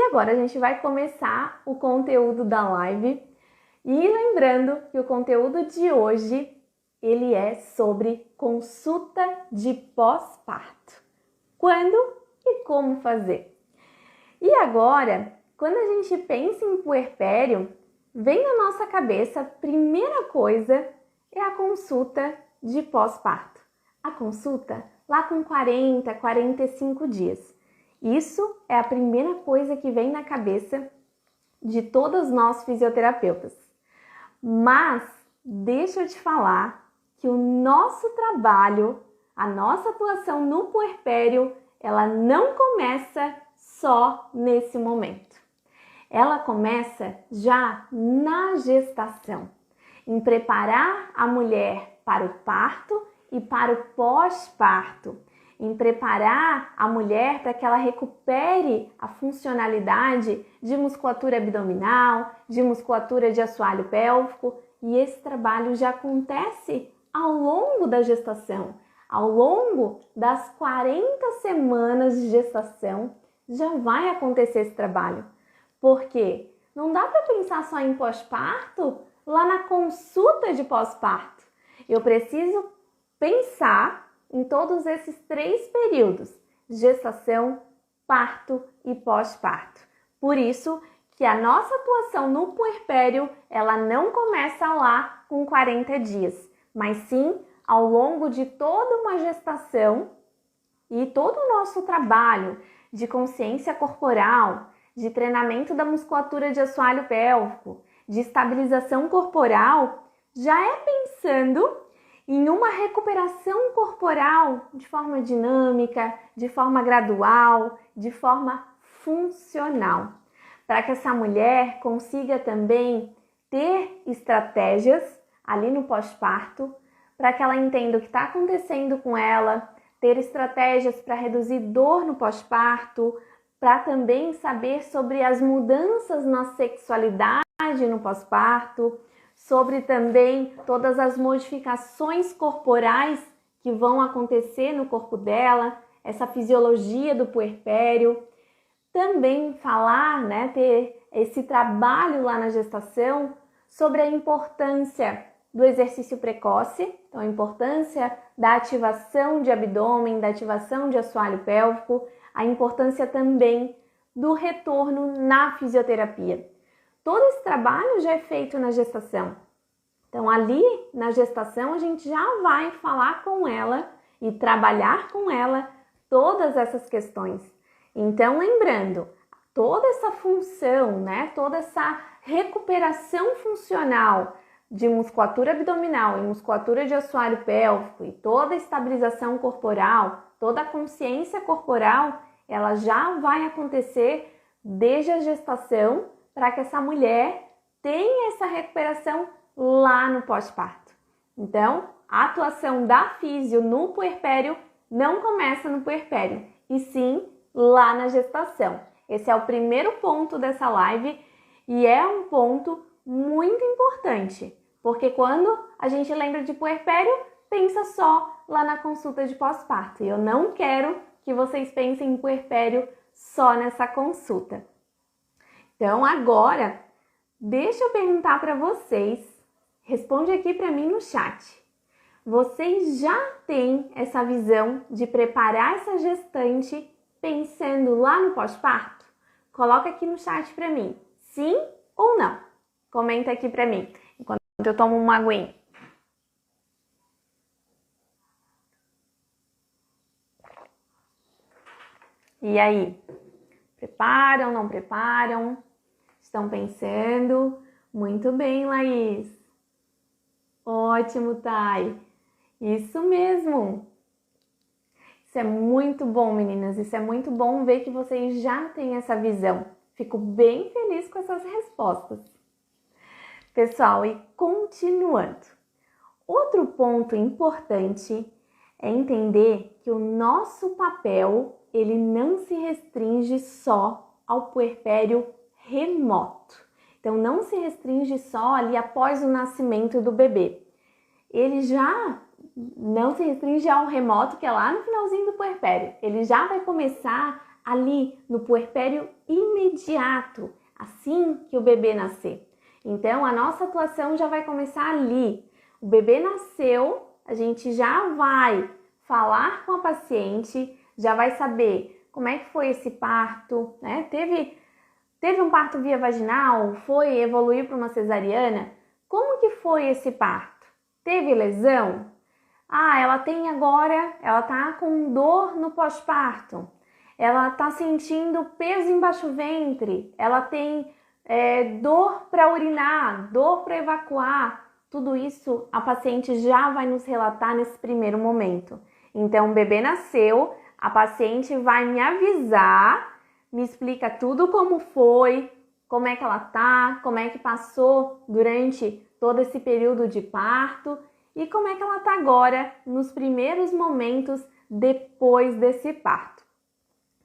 agora a gente vai começar o conteúdo da live. E lembrando que o conteúdo de hoje, ele é sobre consulta de pós-parto. Quando e como fazer? E agora, quando a gente pensa em puerpério, vem na nossa cabeça, a primeira coisa é a consulta de pós-parto. A consulta lá com 40, 45 dias. Isso é a primeira coisa que vem na cabeça de todos nós fisioterapeutas. Mas deixa eu te falar que o nosso trabalho, a nossa atuação no puerpério, ela não começa só nesse momento. Ela começa já na gestação, em preparar a mulher para o parto e para o pós-parto, em preparar a mulher para que ela recupere a funcionalidade de musculatura abdominal, de musculatura de assoalho pélvico, e esse trabalho já acontece ao longo da gestação, ao longo das 40 semanas de gestação, já vai acontecer esse trabalho. Porque não dá para pensar só em pós-parto lá na consulta de pós-parto. Eu preciso pensar em todos esses 3 períodos: gestação, parto e pós-parto. Por isso que a nossa atuação no puerpério, ela não começa lá com 40 dias, mas sim ao longo de toda uma gestação e todo o nosso trabalho de consciência corporal, de treinamento da musculatura de assoalho pélvico, de estabilização corporal, já é pensando em uma recuperação corporal de forma dinâmica, de forma gradual, de forma funcional, para que essa mulher consiga também ter estratégias ali no pós-parto, para que ela entenda o que está acontecendo com ela, ter estratégias para reduzir dor no pós-parto, para também saber sobre as mudanças na sexualidade no pós-parto, sobre também todas as modificações corporais que vão acontecer no corpo dela, essa fisiologia do puerpério. Também falar, ter esse trabalho lá na gestação sobre a importância do exercício precoce, então a importância da ativação de abdômen, da ativação de assoalho pélvico, a importância também do retorno na fisioterapia. Todo esse trabalho já é feito na gestação. Então, ali na gestação, a gente já vai falar com ela e trabalhar com ela todas essas questões. Então, lembrando, toda essa função, toda essa recuperação funcional de musculatura abdominal e musculatura de assoalho pélvico e toda a estabilização corporal, toda a consciência corporal, ela já vai acontecer desde a gestação, para que essa mulher tenha essa recuperação lá no pós-parto. Então, a atuação da físio no puerpério não começa no puerpério, e sim lá na gestação. Esse é o primeiro ponto dessa live e é um ponto muito importante, porque quando a gente lembra de puerpério, pensa só lá na consulta de pós-parto. E eu não quero que vocês pensem em puerpério só nessa consulta. Então, agora, deixa eu perguntar para vocês, responde aqui para mim no chat. Vocês já têm essa visão de preparar essa gestante pensando lá no pós-parto? Coloca aqui no chat para mim, sim ou não? Comenta aqui para mim, enquanto eu tomo uma aguinha. E aí? Preparam, não preparam? Estão pensando? Muito bem, Laís. Ótimo, Thay. Isso mesmo. Isso é muito bom, meninas. Isso é muito bom ver que vocês já têm essa visão. Fico bem feliz com essas respostas. Pessoal, e continuando. Outro ponto importante é entender que o nosso papel, ele não se restringe só ao puerpério remoto. Então, não se restringe só ali após o nascimento do bebê. Ele já não se restringe ao remoto, que é lá no finalzinho do puerpério. Ele já vai começar ali no puerpério imediato, assim que o bebê nascer. Então, a nossa atuação já vai começar ali. O bebê nasceu, a gente já vai falar com a paciente, já vai saber como é que foi esse parto, né? Teve um parto via vaginal? Evoluiu para uma cesariana? Como que foi esse parto? Teve lesão? Ela tem agora, ela tá com dor no pós-parto. Ela tá sentindo peso embaixo do ventre. Ela tem dor para urinar, dor para evacuar. Tudo isso a paciente já vai nos relatar nesse primeiro momento. Então, o bebê nasceu, a paciente vai me avisar, me explica tudo como foi, como é que ela tá, como é que passou durante todo esse período de parto e como é que ela tá agora nos primeiros momentos depois desse parto.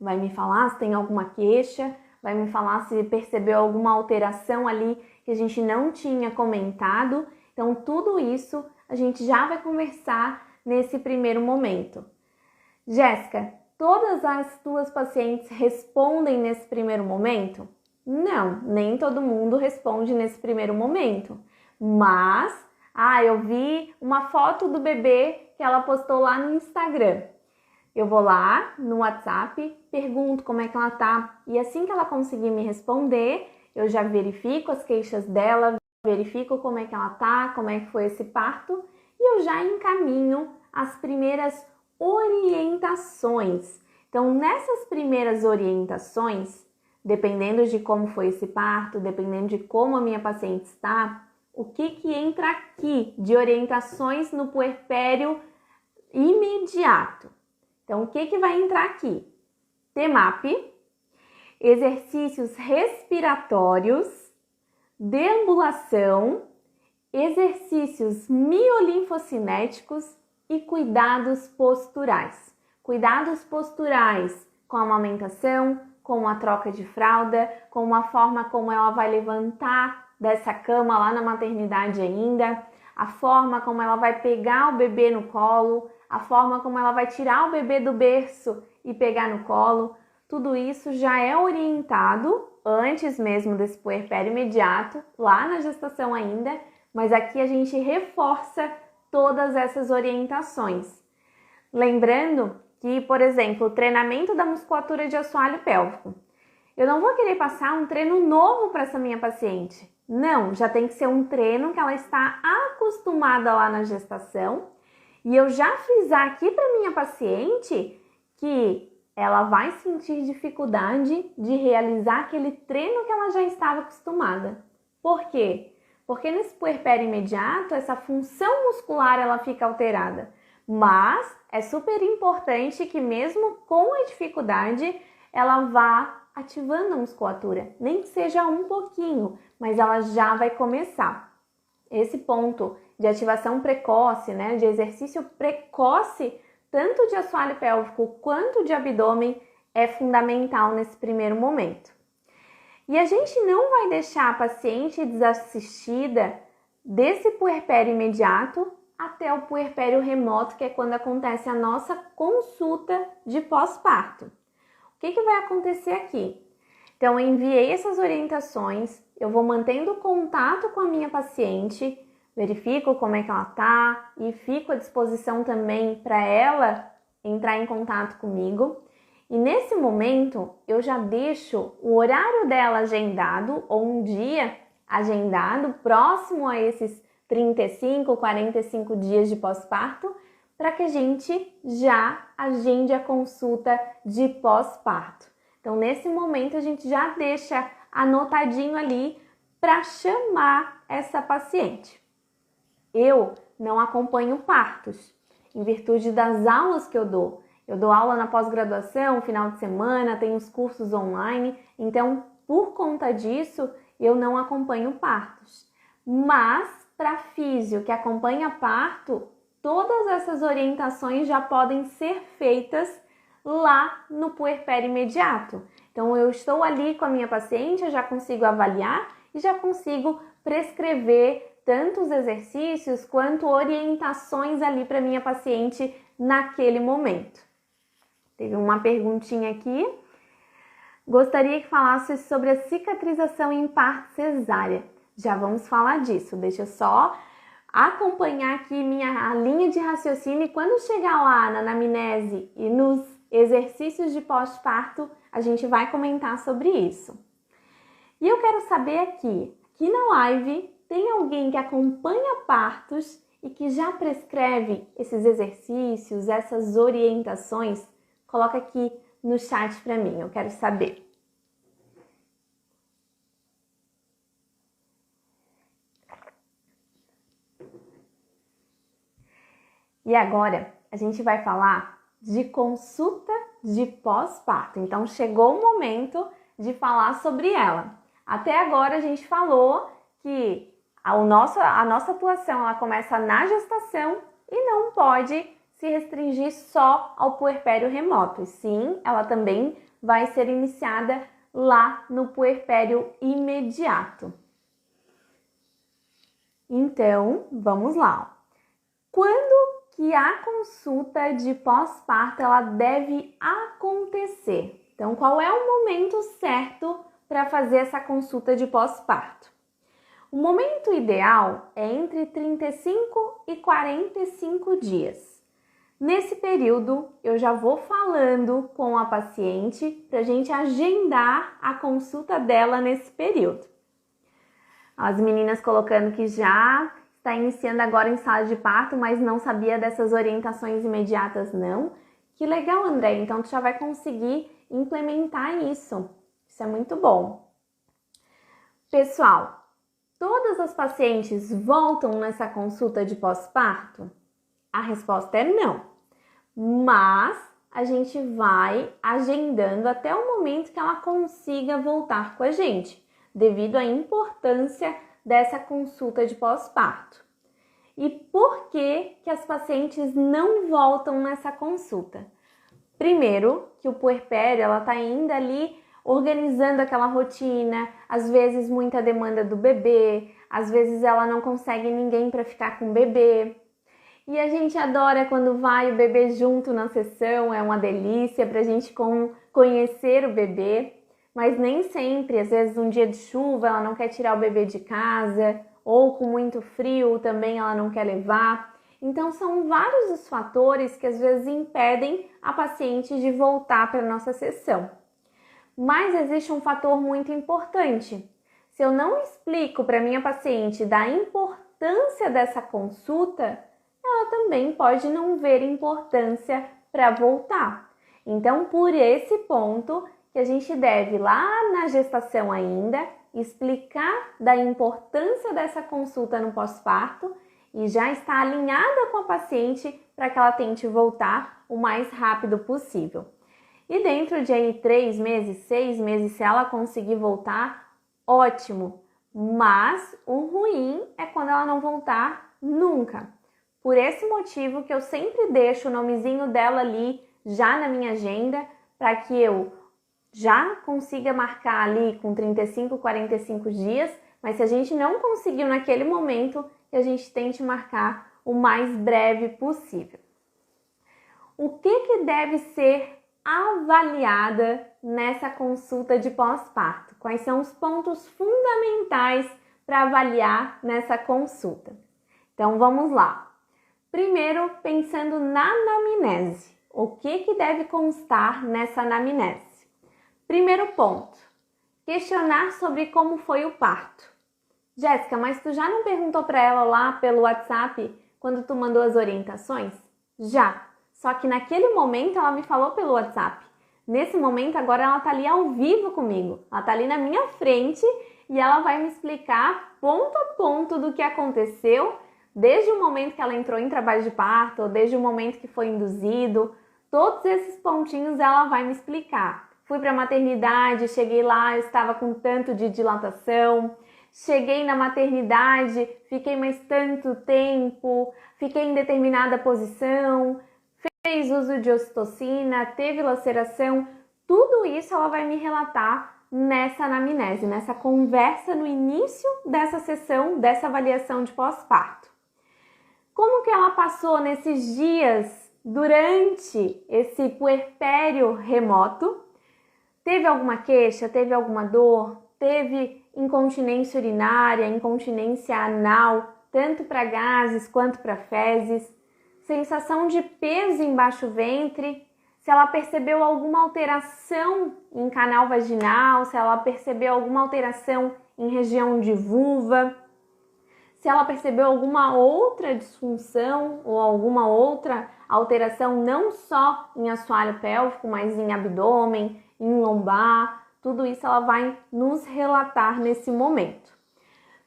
Vai me falar se tem alguma queixa, vai me falar se percebeu alguma alteração ali que a gente não tinha comentado. Então, tudo isso a gente já vai conversar nesse primeiro momento. Jéssica, todas as tuas pacientes respondem nesse primeiro momento? Não, nem todo mundo responde nesse primeiro momento. Mas, eu vi uma foto do bebê que ela postou lá no Instagram. Eu vou lá no WhatsApp, pergunto como é que ela tá e assim que ela conseguir me responder, eu já verifico as queixas dela, verifico como é que ela tá, como é que foi esse parto e eu já encaminho as primeiras orientações. Então, nessas primeiras orientações, dependendo de como foi esse parto, dependendo de como a minha paciente está, o que entra aqui de orientações no puerpério imediato? Então, o que vai entrar aqui? TEMAP, exercícios respiratórios, deambulação, exercícios miolinfocinéticos e cuidados posturais. Cuidados posturais com a amamentação, com a troca de fralda, com a forma como ela vai levantar dessa cama lá na maternidade ainda, a forma como ela vai pegar o bebê no colo, a forma como ela vai tirar o bebê do berço e pegar no colo. Tudo isso já é orientado antes mesmo desse puerpério imediato, lá na gestação ainda, mas aqui a gente reforça todas essas orientações. Lembrando que, por exemplo, o treinamento da musculatura de assoalho pélvico. Eu não vou querer passar um treino novo para essa minha paciente. Não, já tem que ser um treino que ela está acostumada lá na gestação. E eu já frisar aqui para minha paciente que ela vai sentir dificuldade de realizar aquele treino que ela já estava acostumada. Por quê? Porque nesse puerpério imediato, essa função muscular ela fica alterada. Mas é super importante que mesmo com a dificuldade, ela vá ativando a musculatura. Nem que seja um pouquinho, mas ela já vai começar. Esse ponto de ativação precoce, né, de exercício precoce, tanto de assoalho pélvico quanto de abdômen, é fundamental nesse primeiro momento. E a gente não vai deixar a paciente desassistida desse puerpério imediato até o puerpério remoto, que é quando acontece a nossa consulta de pós-parto. O que vai acontecer aqui? Então, eu enviei essas orientações, eu vou mantendo contato com a minha paciente, verifico como é que ela tá e fico à disposição também para ela entrar em contato comigo. E nesse momento, eu já deixo o horário dela agendado ou um dia agendado próximo a esses 35, 45 dias de pós-parto, para que a gente já agende a consulta de pós-parto. Então, nesse momento, a gente já deixa anotadinho ali para chamar essa paciente. Eu não acompanho partos, em virtude das aulas que eu dou. Eu dou aula na pós-graduação, final de semana, tenho os cursos online, então, por conta disso, eu não acompanho partos. Mas, para físio que acompanha parto, todas essas orientações já podem ser feitas lá no puerpério imediato. Então, eu estou ali com a minha paciente, eu já consigo avaliar e já consigo prescrever tanto os exercícios quanto orientações ali para minha paciente naquele momento. Teve uma perguntinha aqui. Gostaria que falasse sobre a cicatrização em parto cesárea. Já vamos falar disso. Deixa eu só acompanhar aqui a linha de raciocínio e quando chegar lá na anamnese e nos exercícios de pós-parto, a gente vai comentar sobre isso. E eu quero saber aqui na live, tem alguém que acompanha partos e que já prescreve esses exercícios, essas orientações? Coloca aqui no chat para mim, eu quero saber. E agora a gente vai falar de consulta de pós-parto. Então chegou o momento de falar sobre ela. Até agora a gente falou que a nossa atuação ela começa na gestação e não pode se restringir só ao puerpério remoto. E sim, ela também vai ser iniciada lá no puerpério imediato. Então, vamos lá. Quando que a consulta de pós-parto ela deve acontecer? Então, qual é o momento certo para fazer essa consulta de pós-parto? O momento ideal é entre 35 e 45 dias. Nesse período, eu já vou falando com a paciente para a gente agendar a consulta dela nesse período. As meninas colocando que já está iniciando agora em sala de parto, mas não sabia dessas orientações imediatas, não. Que legal, André, então tu já vai conseguir implementar isso. Isso é muito bom. Pessoal, todas as pacientes voltam nessa consulta de pós-parto? A resposta é não. Mas a gente vai agendando até o momento que ela consiga voltar com a gente, devido à importância dessa consulta de pós-parto. E por que as pacientes não voltam nessa consulta? Primeiro, que o puerpério ela está ainda ali organizando aquela rotina, às vezes muita demanda do bebê, às vezes ela não consegue ninguém para ficar com o bebê. E a gente adora quando vai o bebê junto na sessão, é uma delícia para a gente conhecer o bebê, mas nem sempre, às vezes um dia de chuva ela não quer tirar o bebê de casa, ou com muito frio também ela não quer levar. Então são vários os fatores que às vezes impedem a paciente de voltar para a nossa sessão. Mas existe um fator muito importante. Se eu não explico para minha paciente da importância dessa consulta, ela também pode não ver importância para voltar. Então, por esse ponto que a gente deve, lá na gestação ainda, explicar da importância dessa consulta no pós-parto e já estar alinhada com a paciente para que ela tente voltar o mais rápido possível. E dentro de aí 3 meses, 6 meses, se ela conseguir voltar, ótimo. Mas o ruim é quando ela não voltar nunca. Por esse motivo que eu sempre deixo o nomezinho dela ali já na minha agenda, para que eu já consiga marcar ali com 35, 45 dias, mas se a gente não conseguiu naquele momento, que a gente tente marcar o mais breve possível. O que deve ser avaliada nessa consulta de pós-parto? Quais são os pontos fundamentais para avaliar nessa consulta? Então vamos lá. Primeiro, pensando na anamnese. O que deve constar nessa anamnese? Primeiro ponto, questionar sobre como foi o parto. Jéssica, mas tu já não perguntou para ela lá pelo WhatsApp quando tu mandou as orientações? Já, só que naquele momento ela me falou pelo WhatsApp. Nesse momento agora ela tá ali ao vivo comigo, ela tá ali na minha frente e ela vai me explicar ponto a ponto do que aconteceu, desde o momento que ela entrou em trabalho de parto, ou desde o momento que foi induzido, todos esses pontinhos ela vai me explicar. Fui para a maternidade, cheguei lá, eu estava com tanto de dilatação, cheguei na maternidade, fiquei mais tanto tempo, fiquei em determinada posição, fez uso de ocitocina, teve laceração, tudo isso ela vai me relatar nessa anamnese, nessa conversa no início dessa sessão, dessa avaliação de pós-parto. Como que ela passou nesses dias durante esse puerpério remoto? Teve alguma queixa? Teve alguma dor? Teve incontinência urinária, incontinência anal, tanto para gases quanto para fezes? Sensação de peso embaixo do ventre? Se ela percebeu alguma alteração em canal vaginal, se ela percebeu alguma alteração em região de vulva, se ela percebeu alguma outra disfunção ou alguma outra alteração não só em assoalho pélvico, mas em abdômen, em lombar, tudo isso ela vai nos relatar nesse momento.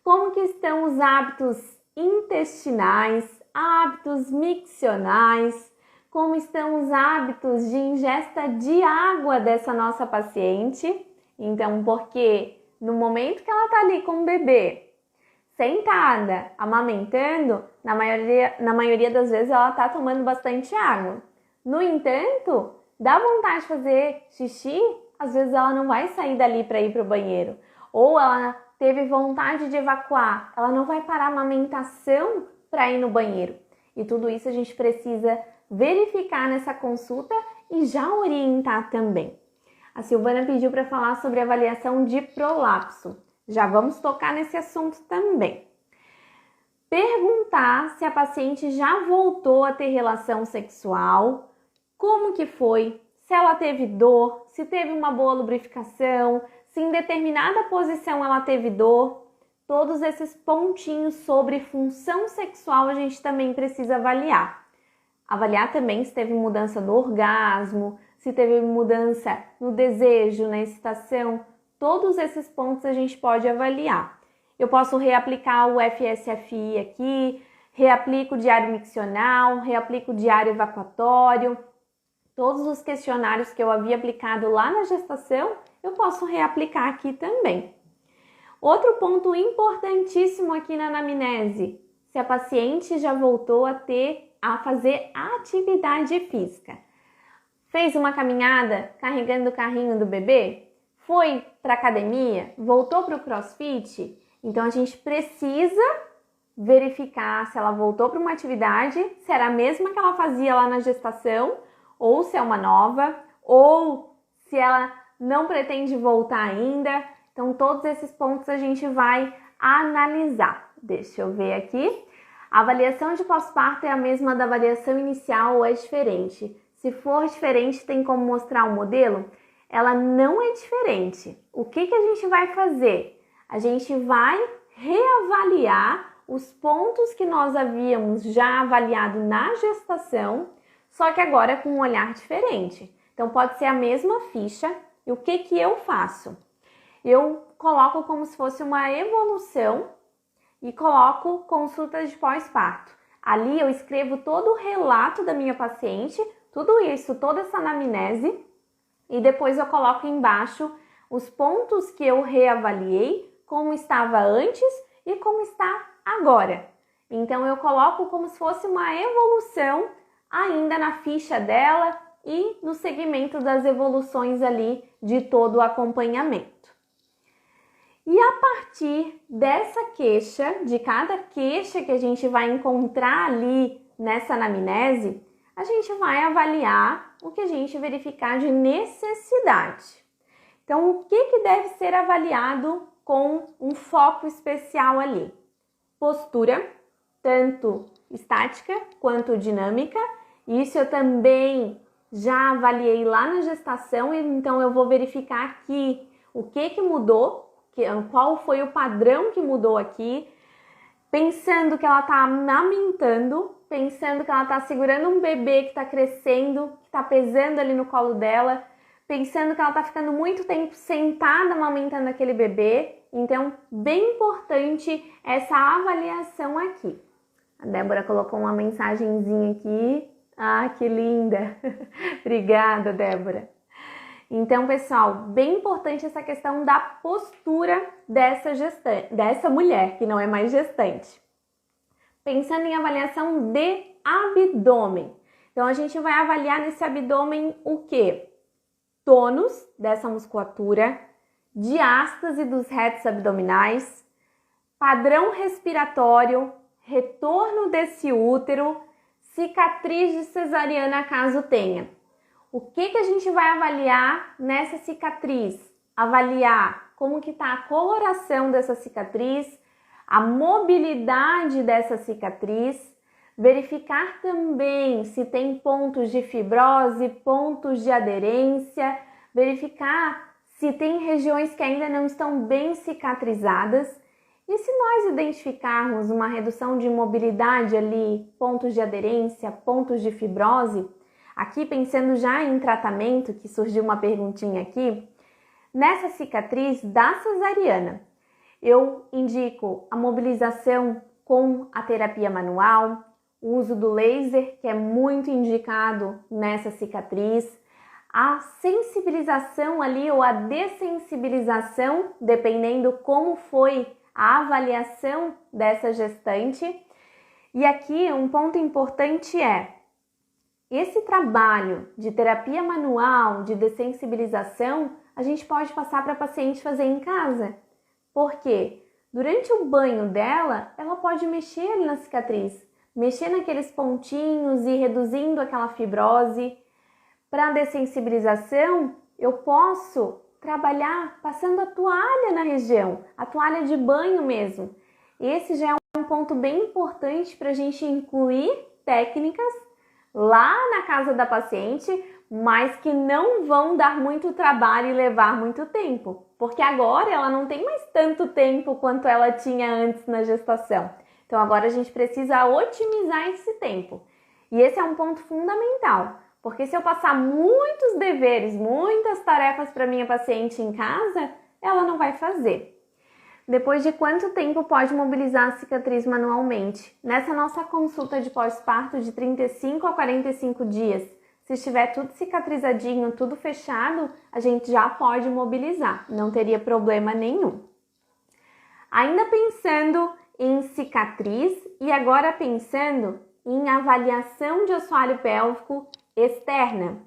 Como que estão os hábitos intestinais, hábitos miccionais, como estão os hábitos de ingesta de água dessa nossa paciente? Então, porque no momento que ela está ali com o bebê, sentada, amamentando, na maioria das vezes ela está tomando bastante água. No entanto, dá vontade de fazer xixi, às vezes ela não vai sair dali para ir para o banheiro. Ou ela teve vontade de evacuar, ela não vai parar a amamentação para ir no banheiro. E tudo isso a gente precisa verificar nessa consulta e já orientar também. A Silvana pediu para falar sobre avaliação de prolapso. Já vamos tocar nesse assunto também. Perguntar se a paciente já voltou a ter relação sexual, como que foi, se ela teve dor, se teve uma boa lubrificação, se em determinada posição ela teve dor. Todos esses pontinhos sobre função sexual a gente também precisa avaliar. Avaliar também se teve mudança no orgasmo, se teve mudança no desejo, na excitação. Todos esses pontos a gente pode avaliar. Eu posso reaplicar o FSFI aqui, reaplico o diário miccional, reaplico o diário evacuatório. Todos os questionários que eu havia aplicado lá na gestação, eu posso reaplicar aqui também. Outro ponto importantíssimo aqui na anamnese, se a paciente já voltou a fazer atividade física. Fez uma caminhada carregando o carrinho do bebê? Foi para academia? Voltou para o CrossFit? Então a gente precisa verificar se ela voltou para uma atividade, se era a mesma que ela fazia lá na gestação, ou se é uma nova, ou se ela não pretende voltar ainda. Então todos esses pontos a gente vai analisar. Deixa eu ver aqui. A avaliação de pós-parto é a mesma da avaliação inicial ou é diferente? Se for diferente, tem como mostrar um modelo? Ela não é diferente. O que a gente vai fazer? A gente vai reavaliar os pontos que nós havíamos já avaliado na gestação, só que agora com um olhar diferente. Então pode ser a mesma ficha. E o que eu faço? Eu coloco como se fosse uma evolução e coloco consultas de pós-parto. Ali eu escrevo todo o relato da minha paciente, tudo isso, toda essa anamnese, e depois eu coloco embaixo os pontos que eu reavaliei, como estava antes e como está agora. Então eu coloco como se fosse uma evolução ainda na ficha dela e no segmento das evoluções ali de todo o acompanhamento. E a partir dessa queixa, de cada queixa que a gente vai encontrar ali nessa anamnese, a gente vai avaliar o que a gente verificar de necessidade. Então, o que deve ser avaliado com um foco especial ali? Postura, tanto estática quanto dinâmica. Isso eu também já avaliei lá na gestação, então eu vou verificar aqui o que mudou, qual foi o padrão que mudou aqui, pensando que ela está amamentando, pensando que ela está segurando um bebê que está crescendo, que está pesando ali no colo dela, pensando que ela está ficando muito tempo sentada amamentando aquele bebê. Então, bem importante essa avaliação aqui. A Débora colocou uma mensagenzinha aqui. Ah, que linda! Obrigada, Débora. Então, pessoal, bem importante essa questão da postura dessa mulher, que não é mais gestante. Pensando em avaliação de abdômen. Então, a gente vai avaliar nesse abdômen o quê? Tônus dessa musculatura, diástase dos retos abdominais, padrão respiratório, retorno desse útero, cicatriz de cesariana caso tenha. O que a gente vai avaliar nessa cicatriz? Avaliar como que está a coloração dessa cicatriz, a mobilidade dessa cicatriz, verificar também se tem pontos de fibrose, pontos de aderência, verificar se tem regiões que ainda não estão bem cicatrizadas. E se nós identificarmos uma redução de mobilidade ali, pontos de aderência, pontos de fibrose, aqui pensando já em tratamento, que surgiu uma perguntinha aqui, nessa cicatriz da cesariana, eu indico a mobilização com a terapia manual, o uso do laser, que é muito indicado nessa cicatriz, a sensibilização ali ou a dessensibilização, dependendo como foi a avaliação dessa gestante. E aqui um ponto importante é, esse trabalho de terapia manual, de dessensibilização, a gente pode passar para a paciente fazer em casa. Porque durante o banho dela, ela pode mexer ali na cicatriz, mexer naqueles pontinhos e reduzindo aquela fibrose. Para a dessensibilização, eu posso trabalhar passando a toalha na região, a toalha de banho mesmo. Esse já é um ponto bem importante para a gente incluir técnicas lá na casa da paciente, mas que não vão dar muito trabalho e levar muito tempo, porque agora ela não tem mais tanto tempo quanto ela tinha antes na gestação. Então agora a gente precisa otimizar esse tempo. E esse é um ponto fundamental, porque se eu passar muitos deveres, muitas tarefas para minha paciente em casa, ela não vai fazer. Depois de quanto tempo pode mobilizar a cicatriz manualmente? Nessa nossa consulta de pós-parto de 35 a 45 dias, se estiver tudo cicatrizadinho, tudo fechado, a gente já pode mobilizar, não teria problema nenhum. Ainda pensando em cicatriz e agora pensando em avaliação de assoalho pélvico externa.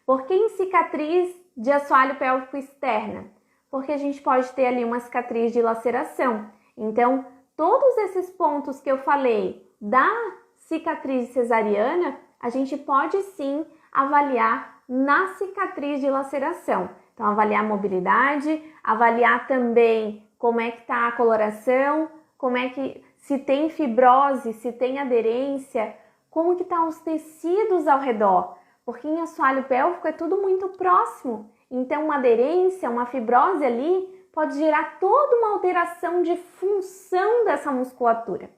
Por que em cicatriz de assoalho pélvico externa? Porque a gente pode ter ali uma cicatriz de laceração. Então, todos esses pontos que eu falei da cicatriz cesariana, a gente pode sim avaliar na cicatriz de laceração. Então, avaliar a mobilidade, avaliar também como é que está a coloração, como é que, se tem fibrose, se tem aderência, como que estão os tecidos ao redor. Porque em assoalho pélvico é tudo muito próximo. Então, uma aderência, uma fibrose ali pode gerar toda uma alteração de função dessa musculatura.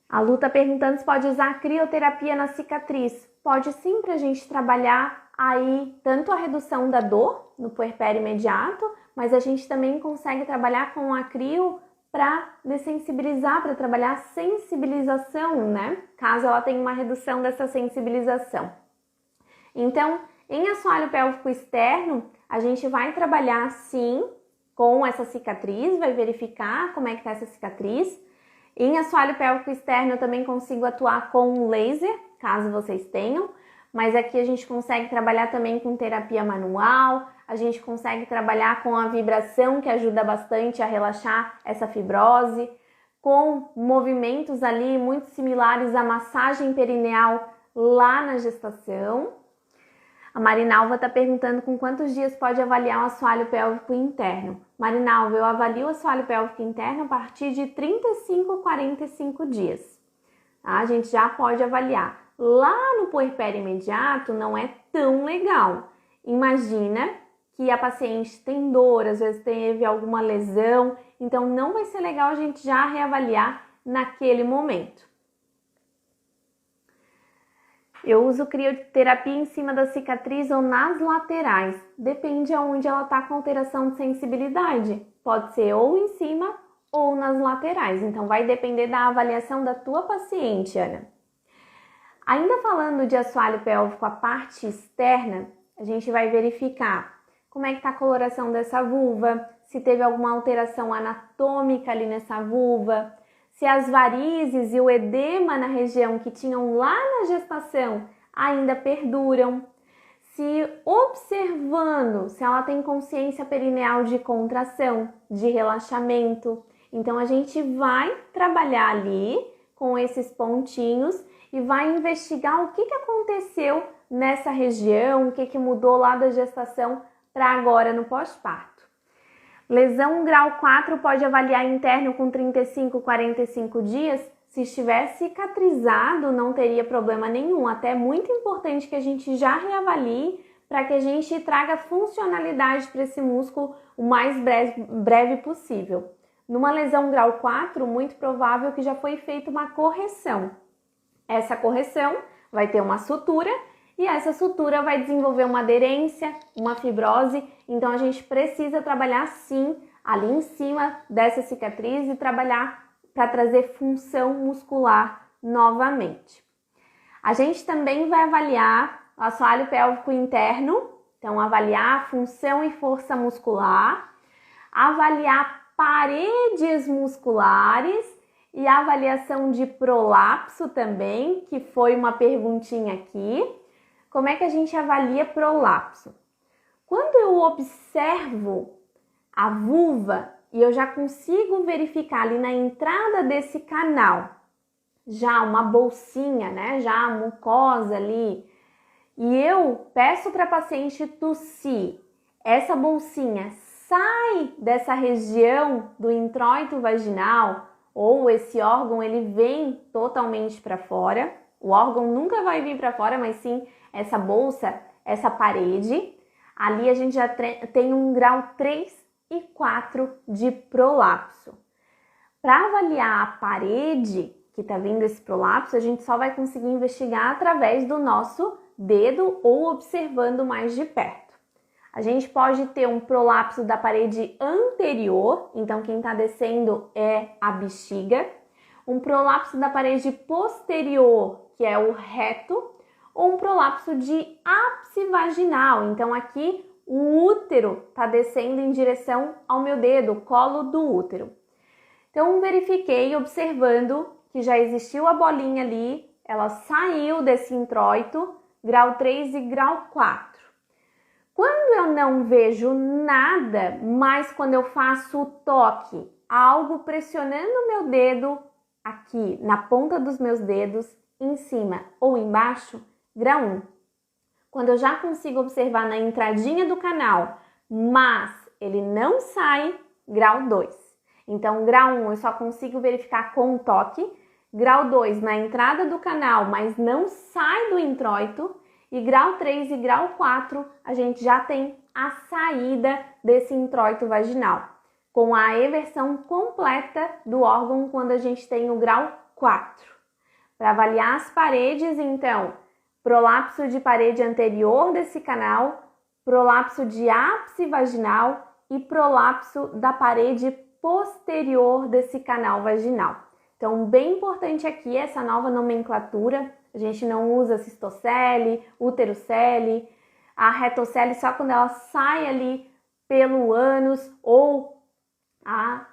A Lu está perguntando se pode usar crioterapia na cicatriz. Pode sim, para a gente trabalhar aí tanto a redução da dor no puerpério imediato, mas a gente também consegue trabalhar com a crio para dessensibilizar, para trabalhar a sensibilização, né? Caso ela tenha uma redução dessa sensibilização. Então, em assoalho pélvico externo, a gente vai trabalhar sim com essa cicatriz, vai verificar como é que está essa cicatriz. Em assoalho pélvico externo eu também consigo atuar com laser, caso vocês tenham, mas aqui a gente consegue trabalhar também com terapia manual, a gente consegue trabalhar com a vibração, que ajuda bastante a relaxar essa fibrose, com movimentos ali muito similares à massagem perineal lá na gestação. A Marinalva está perguntando com quantos dias pode avaliar o assoalho pélvico interno. Marinalva, eu avalio o assoalho pélvico interno a partir de 35 a 45 dias. Tá? A gente já pode avaliar. Lá no puerpério imediato não é tão legal. Imagina que a paciente tem dor, às vezes teve alguma lesão, então não vai ser legal a gente já reavaliar naquele momento. Eu uso crioterapia em cima da cicatriz ou nas laterais. Depende aonde ela está com alteração de sensibilidade. Pode ser ou em cima ou nas laterais. Então, vai depender da avaliação da tua paciente, Ana. Ainda falando de assoalho pélvico, a parte externa, a gente vai verificar como é que está a coloração dessa vulva, se teve alguma alteração anatômica ali nessa vulva, se as varizes e o edema na região que tinham lá na gestação ainda perduram, se observando se ela tem consciência perineal de contração, de relaxamento. Então, a gente vai trabalhar ali com esses pontinhos e vai investigar o que aconteceu nessa região, o que mudou lá da gestação para agora no pós-parto. Lesão grau 4 pode avaliar interno com 35, 45 dias. Se estiver cicatrizado, não teria problema nenhum. Até é muito importante que a gente já reavalie para que a gente traga funcionalidade para esse músculo o mais breve possível. Numa lesão grau 4, muito provável que já foi feita uma correção. Essa correção vai ter uma sutura e essa sutura vai desenvolver uma aderência, uma fibrose. Então a gente precisa trabalhar sim ali em cima dessa cicatriz e trabalhar para trazer função muscular novamente. A gente também vai avaliar o assoalho pélvico interno, então avaliar a função e força muscular, avaliar paredes musculares e a avaliação de prolapso também, que foi uma perguntinha aqui. Como é que a gente avalia prolapso? Quando eu observo a vulva e eu já consigo verificar ali na entrada desse canal já uma bolsinha, né? Já a mucosa ali, e eu peço para a paciente tossir, essa bolsinha sai dessa região do introito vaginal ou esse órgão ele vem totalmente para fora. O órgão nunca vai vir para fora, mas sim essa bolsa, essa parede. Ali a gente já tem um grau 3 e 4 de prolapso. Para avaliar a parede que está vindo esse prolapso, a gente só vai conseguir investigar através do nosso dedo ou observando mais de perto. A gente pode ter um prolapso da parede anterior, então quem está descendo é a bexiga. Um prolapso da parede posterior, que é o reto, ou um prolapso de ápice vaginal. Então aqui o útero está descendo em direção ao meu dedo, o colo do útero. Então verifiquei observando que já existiu a bolinha ali, ela saiu desse introito, grau 3 e grau 4. Quando eu não vejo nada, mas quando eu faço o toque, algo pressionando meu dedo aqui na ponta dos meus dedos, em cima ou embaixo, grau 1. Quando eu já consigo observar na entradinha do canal, mas ele não sai, grau 2. Então, grau 1 eu só consigo verificar com o toque, grau 2 na entrada do canal, mas não sai do introito, e grau 3 e grau 4 a gente já tem a saída desse introito vaginal, com a eversão completa do órgão quando a gente tem o grau 4. Para avaliar as paredes, então, prolapso de parede anterior desse canal, prolapso de ápice vaginal e prolapso da parede posterior desse canal vaginal. Então, bem importante aqui essa nova nomenclatura. A gente não usa cistocele, uterocele, a retocele só quando ela sai ali pelo ânus, ou a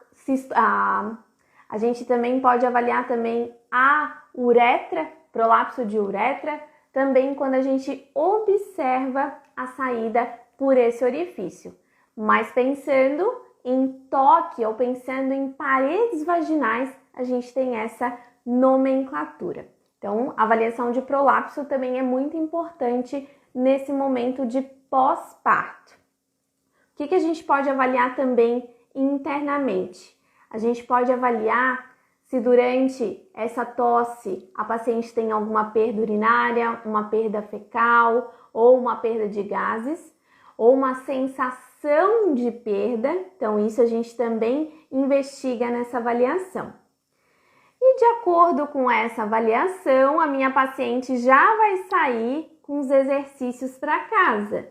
gente também pode avaliar também a uretra, prolapso de uretra, também quando a gente observa a saída por esse orifício. Mas pensando em toque ou pensando em paredes vaginais, a gente tem essa nomenclatura. Então, a avaliação de prolapso também é muito importante nesse momento de pós-parto. O que a gente pode avaliar também internamente? A gente pode avaliar se durante essa tosse a paciente tem alguma perda urinária, uma perda fecal ou uma perda de gases, ou uma sensação de perda. Então, isso a gente também investiga nessa avaliação. E de acordo com essa avaliação, a minha paciente já vai sair com os exercícios para casa.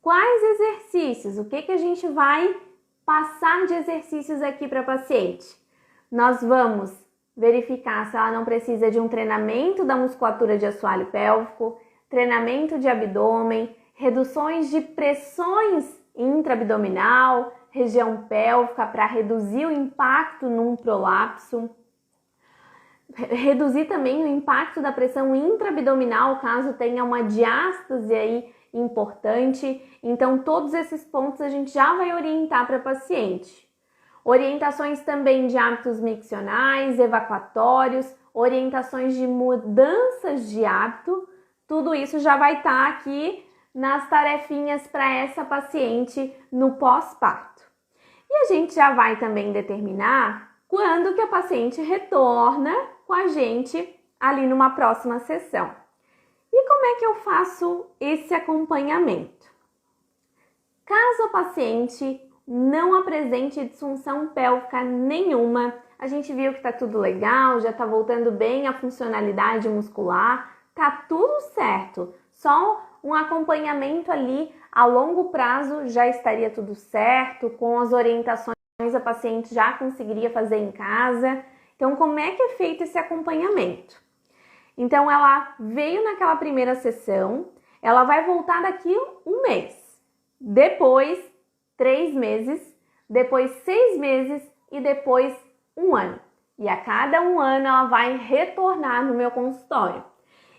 Quais exercícios? O que a gente vai passar de exercícios aqui para a paciente? Nós vamos verificar se ela não precisa de um treinamento da musculatura de assoalho pélvico, treinamento de abdômen, reduções de pressões intraabdominal, região pélvica para reduzir o impacto num prolapso. Reduzir também o impacto da pressão intraabdominal, caso tenha uma diástase aí importante. Então, todos esses pontos a gente já vai orientar para a paciente. Orientações também de hábitos miccionais, evacuatórios, orientações de mudanças de hábito, tudo isso já vai estar aqui nas tarefinhas para essa paciente no pós-parto. E a gente já vai também determinar quando que a paciente retorna com a gente ali numa próxima sessão. E como é que eu faço esse acompanhamento? Caso a paciente não apresente disfunção pélvica nenhuma, a gente viu que tá tudo legal, já tá voltando bem a funcionalidade muscular, tá tudo certo. Só um acompanhamento ali a longo prazo já estaria tudo certo, com as orientações a paciente já conseguiria fazer em casa. Então, como é que é feito esse acompanhamento? Então, ela veio naquela primeira sessão, ela vai voltar daqui um mês, depois 3 meses, depois 6 meses e depois 1 ano. E a cada 1 ano ela vai retornar no meu consultório.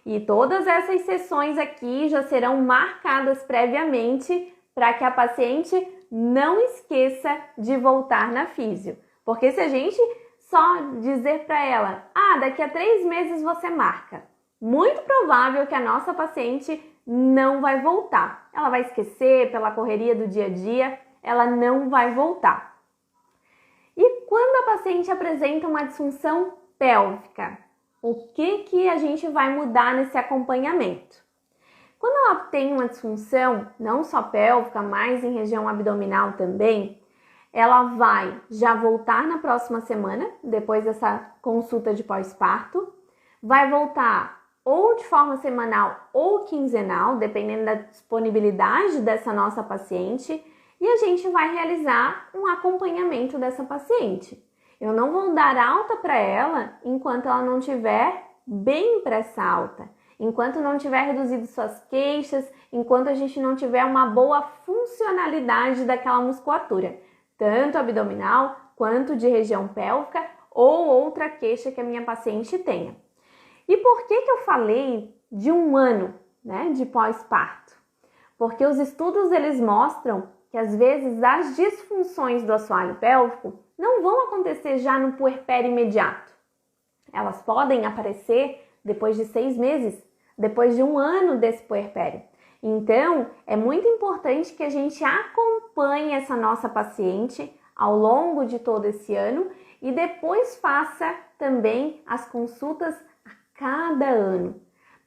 E todas essas sessões aqui já serão marcadas previamente para que a paciente não esqueça de voltar na físio. Porque se a gente só dizer para ela, daqui a 3 meses você marca, muito provável que a nossa paciente não vai voltar. Ela vai esquecer pela correria do dia a dia, ela não vai voltar. E quando a paciente apresenta uma disfunção pélvica, o que a gente vai mudar nesse acompanhamento? Quando ela tem uma disfunção, não só pélvica, mas em região abdominal também, ela vai já voltar na próxima semana, depois dessa consulta de pós-parto, vai voltar ou de forma semanal ou quinzenal, dependendo da disponibilidade dessa nossa paciente, e a gente vai realizar um acompanhamento dessa paciente. Eu não vou dar alta para ela enquanto ela não tiver bem para essa alta, enquanto não tiver reduzido suas queixas, enquanto a gente não tiver uma boa funcionalidade daquela musculatura, tanto abdominal quanto de região pélvica ou outra queixa que a minha paciente tenha. E por que eu falei de 1 ano, de pós-parto? Porque os estudos eles mostram que às vezes as disfunções do assoalho pélvico não vão acontecer já no puerpério imediato. Elas podem aparecer depois de 6 meses, depois de 1 ano desse puerpério. Então, é muito importante que a gente acompanhe essa nossa paciente ao longo de todo esse ano e depois faça também as consultas a cada ano,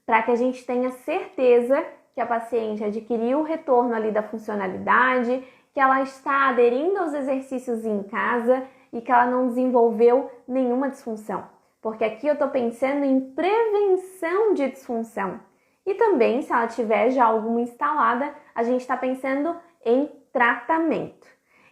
para que a gente tenha certeza que a paciente adquiriu o retorno ali da funcionalidade, que ela está aderindo aos exercícios em casa e que ela não desenvolveu nenhuma disfunção. Porque aqui eu estou pensando em prevenção de disfunção. E também, se ela tiver já alguma instalada, a gente está pensando em tratamento.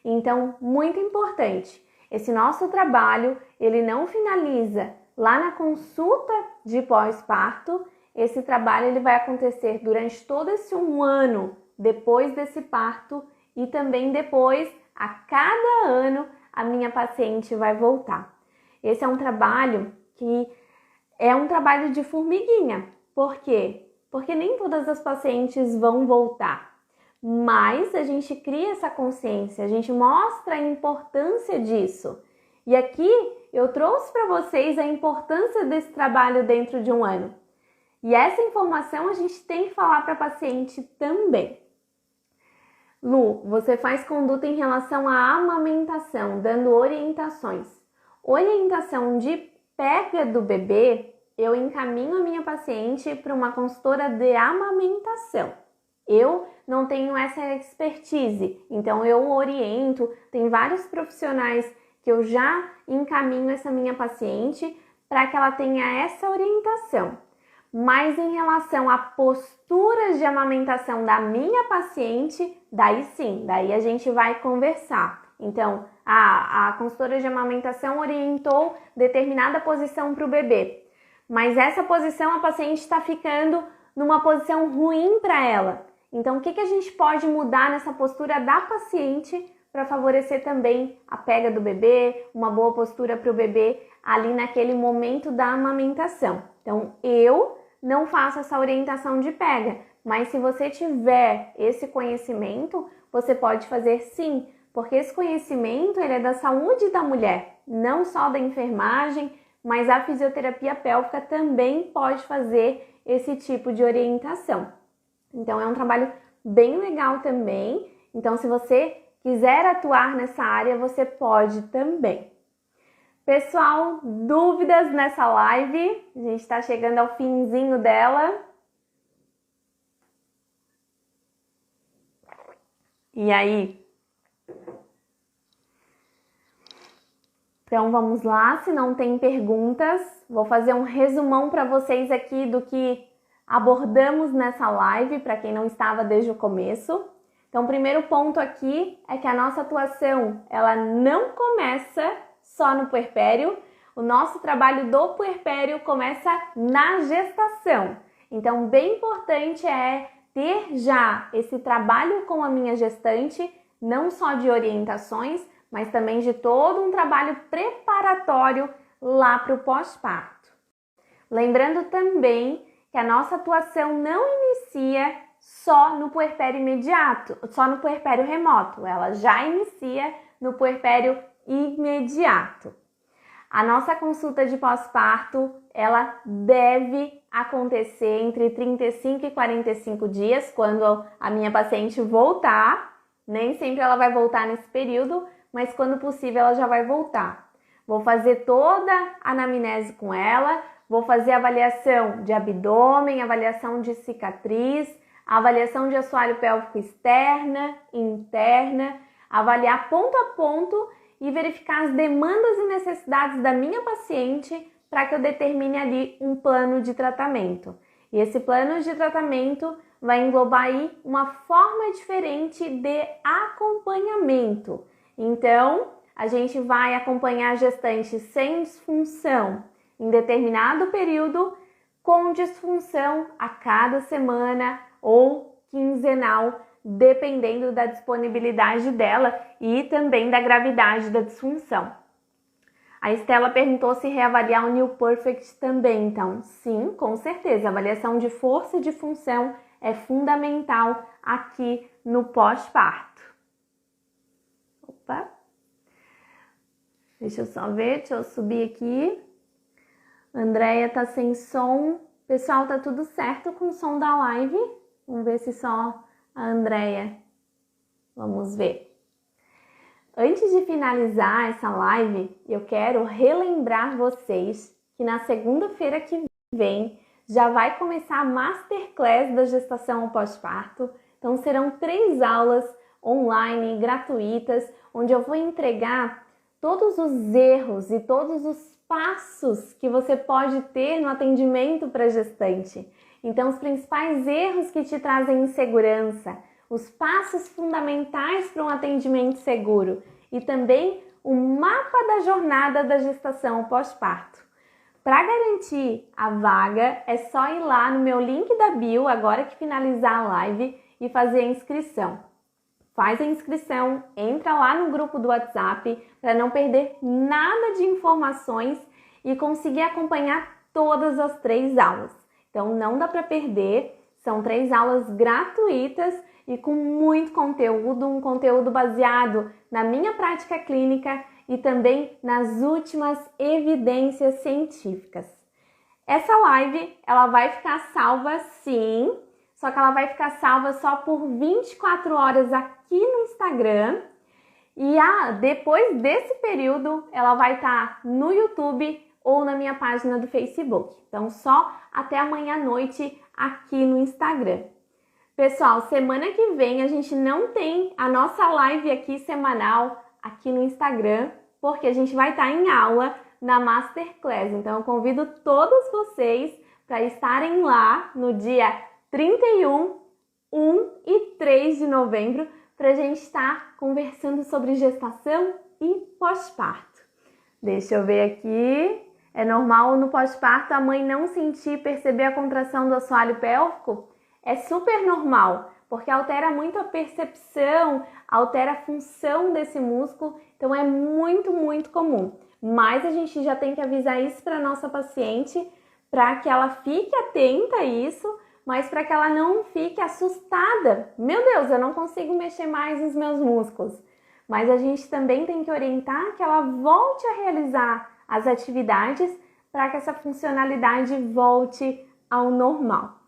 Então, muito importante, esse nosso trabalho, ele não finaliza lá na consulta de pós-parto. Esse trabalho ele vai acontecer durante todo esse 1 ano depois desse parto e também depois, a cada ano, a minha paciente vai voltar. Esse é um trabalho que é um trabalho de formiguinha. Por quê? Porque nem todas as pacientes vão voltar. Mas a gente cria essa consciência, a gente mostra a importância disso. E aqui eu trouxe para vocês a importância desse trabalho dentro de 1 ano. E essa informação a gente tem que falar para a paciente também. Lu, você faz conduta em relação à amamentação, dando orientações. Orientação de pega do bebê, eu encaminho a minha paciente para uma consultora de amamentação. Eu não tenho essa expertise, então eu oriento, tem vários profissionais que eu já encaminho essa minha paciente para que ela tenha essa orientação. Mas em relação a posturas de amamentação da minha paciente, daí sim, daí a gente vai conversar. Então, a consultora de amamentação orientou determinada posição para o bebê, mas essa posição a paciente está ficando numa posição ruim para ela. Então, o que a gente pode mudar nessa postura da paciente para favorecer também a pega do bebê, uma boa postura para o bebê ali naquele momento da amamentação? Então, eu não faço essa orientação de pega, mas se você tiver esse conhecimento, você pode fazer sim, porque esse conhecimento ele é da saúde da mulher, não só da enfermagem, mas a fisioterapia pélvica também pode fazer esse tipo de orientação. Então, é um trabalho bem legal também. Então, se você quiser atuar nessa área, você pode também. Pessoal, dúvidas nessa live? A gente está chegando ao finzinho dela. E aí? Então vamos lá, se não tem perguntas, vou fazer um resumão para vocês aqui do que abordamos nessa live, para quem não estava desde o começo. Então o primeiro ponto aqui é que a nossa atuação, ela não começa só no puerpério, o nosso trabalho do puerpério começa na gestação. Então bem importante é ter já esse trabalho com a minha gestante, não só de orientações, mas também de todo um trabalho preparatório lá para o pós-parto. Lembrando também que a nossa atuação não inicia só no puerpério imediato, só no puerpério remoto, ela já inicia no puerpério imediato. A nossa consulta de pós-parto, ela deve acontecer entre 35 e 45 dias, quando a minha paciente voltar. Nem sempre ela vai voltar nesse período, mas quando possível ela já vai voltar. Vou fazer toda a anamnese com ela, vou fazer avaliação de abdômen, avaliação de cicatriz, avaliação de assoalho pélvico externa, interna, avaliar ponto a ponto e verificar as demandas e necessidades da minha paciente para que eu determine ali um plano de tratamento. E esse plano de tratamento vai englobar aí uma forma diferente de acompanhamento. Então, a gente vai acompanhar a gestante sem disfunção em determinado período, com disfunção a cada semana ou quinzenal, dependendo da disponibilidade dela e também da gravidade da disfunção. A Estela perguntou se reavaliar o New Perfect também. Então, sim, com certeza. A avaliação de força e de função é fundamental aqui no pós-parto. Opa! Deixa eu só ver, deixa eu subir aqui. Andréia tá sem som. Pessoal, tá tudo certo com o som da live? Vamos ver se só a Andréia. Vamos ver. Antes de finalizar essa live, eu quero relembrar vocês que na segunda-feira que vem já vai começar a Masterclass da gestação ao pós-parto. Então serão 3 aulas online gratuitas, onde eu vou entregar todos os erros e todos os passos que você pode ter no atendimento para gestante. Então os principais erros que te trazem insegurança, os passos fundamentais para um atendimento seguro e também o mapa da jornada da gestação pós-parto. Para garantir a vaga, é só ir lá no meu link da bio, agora que finalizar a live, e fazer a inscrição. Faz a inscrição, entra lá no grupo do WhatsApp para não perder nada de informações e conseguir acompanhar todas as 3 aulas. Então não dá para perder, são 3 aulas gratuitas e com muito conteúdo, um conteúdo baseado na minha prática clínica e também nas últimas evidências científicas. Essa live, ela vai ficar salva sim, só que ela vai ficar salva só por 24 horas aqui no Instagram e depois desse período ela vai estar no YouTube ou na minha página do Facebook. Então só até amanhã à noite aqui no Instagram. Pessoal, semana que vem a gente não tem a nossa live aqui semanal aqui no Instagram, porque a gente vai estar em aula na Masterclass. Então eu convido todos vocês para estarem lá no dia 31, 1 e 3 de novembro para a gente estar conversando sobre gestação e pós-parto. Deixa eu ver aqui. É normal no pós-parto a mãe não sentir e perceber a contração do assoalho pélvico? É super normal, porque altera muito a percepção, altera a função desse músculo, então é muito, muito comum. Mas a gente já tem que avisar isso para nossa paciente, para que ela fique atenta a isso, mas para que ela não fique assustada. Meu Deus, eu não consigo mexer mais os meus músculos. Mas a gente também tem que orientar que ela volte a realizar as atividades para que essa funcionalidade volte ao normal.